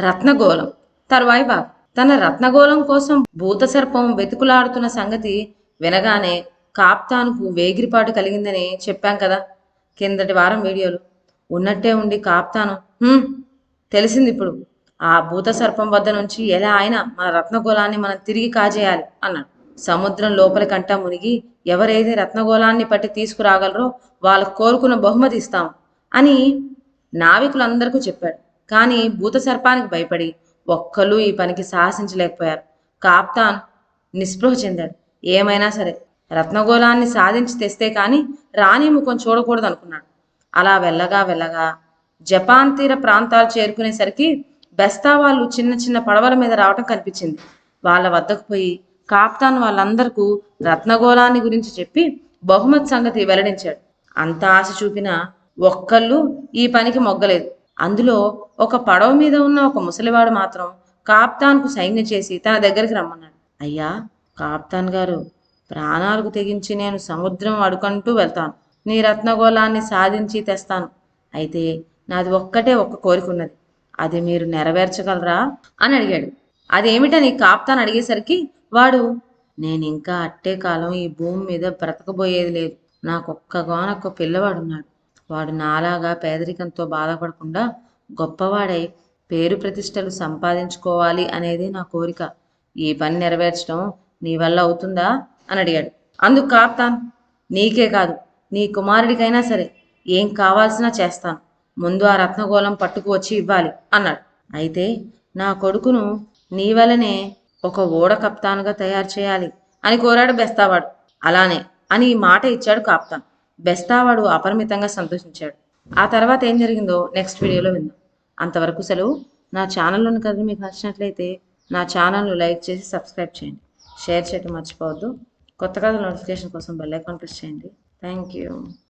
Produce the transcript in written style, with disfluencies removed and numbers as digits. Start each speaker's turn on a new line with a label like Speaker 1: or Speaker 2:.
Speaker 1: రత్నగోళం తరువాయి భాగం. తన రత్నగోళం కోసం భూతసర్పం వెతుకులాడుతున్న సంగతి వినగానే కాప్తాన్కు వేగిరిపాటు కలిగిందని చెప్పాం కదా కిందటి వారం వీడియోలు. ఉన్నట్టే ఉండి కాప్తాను తెలిసింది ఇప్పుడు. ఆ భూతసర్పం వద్ద నుంచి ఎలా అయినా మన రత్నగోళాన్ని మనం తిరిగి కాజేయాలి అన్నాడు. సముద్రం లోపలికంటా మునిగి ఎవరైతే రత్నగోళాన్ని పట్టి తీసుకురాగలరో వాళ్ళకు కోరుకున్న బహుమతి ఇస్తాం అని నావికులందరికీ చెప్పాడు. కానీ భూతసర్పానికి భయపడి ఒక్కళ్ళు ఈ పనికి సాహసించలేకపోయారు. కాప్తాన్ నిస్పృహ చెందాడు. ఏమైనా సరే రత్నగోళాన్ని సాధించి తెస్తే కానీ రాణి ముఖం చూడకూడదు అనుకున్నాడు. అలా వెళ్ళగా వెళ్ళగా జపాన్ తీర ప్రాంతాలు చేరుకునేసరికి బెస్తా వాళ్ళు చిన్న చిన్న పడవల మీద రావటం కనిపించింది. వాళ్ళ వద్దకు పోయి కాప్తాన్ వాళ్ళందరికీ రత్నగోళాన్ని గురించి చెప్పి బహుమతి సంగతి వెల్లడించాడు. అంత ఆశ చూపినా ఒక్కళ్ళు ఈ పనికి మొగ్గలేదు. అందులో ఒక పడవ మీద ఉన్న ఒక ముసలివాడు మాత్రం కాప్తాన్కు సైన్య చేసి తన దగ్గరికి రమ్మన్నాడు. అయ్యా కాప్తాన్ గారు, ప్రాణాలకు తెగించి నేను సముద్రం అడుకంటూ వెళ్తాను. నీ రత్నగోళాన్ని సాధించి తెస్తాను. అయితే నాది ఒక్కటే ఒక్క కోరిక ఉన్నది. అది మీరు నెరవేర్చగలరా అని అడిగాడు. అదేమిటని కాప్తాన్ అడిగేసరికి వాడు, నేను ఇంకా అట్టే కాలం ఈ భూమి మీద బ్రతకబోయేది లేదు. నాకొక్కగానొక్క పిల్లవాడున్నాడు. వాడు నాలాగా పేదరికంతో బాధపడకుండా గొప్పవాడై పేరు ప్రతిష్టలు సంపాదించుకోవాలి అనేది నా కోరిక. ఈ పని నెరవేర్చడం నీ వల్ల అవుతుందా అని అడిగాడు. అందుకు కాప్తాన్, నీకే కాదు నీ కుమారుడికైనా సరే ఏం కావాల్సినా చేస్తాను. ముందు ఆ రత్నగోళం పట్టుకు వచ్చి ఇవ్వాలి అన్నాడు. అయితే నా కొడుకును నీ వలనే ఒక ఓడ కప్తానుగా తయారు చేయాలి అని కోరాడు బెస్తావాడు. అలానే అని ఈ మాట ఇచ్చాడు కాప్తాన్. బెస్తావాడు అపరిమితంగా సంతోషించాడు. ఆ తర్వాత ఏం జరిగిందో నెక్స్ట్ వీడియోలో విందాం. అంతవరకు సెలవు. నా ఛానల్లోని కథలు మీకు నచ్చినట్లయితే నా ఛానల్ను లైక్ చేసి సబ్స్క్రైబ్ చేయండి. షేర్ చేయడం మర్చిపోవద్దు. కొత్త కథల నోటిఫికేషన్ కోసం బెల్ ఐకాన్ ప్రెస్ చేయండి. Thank you.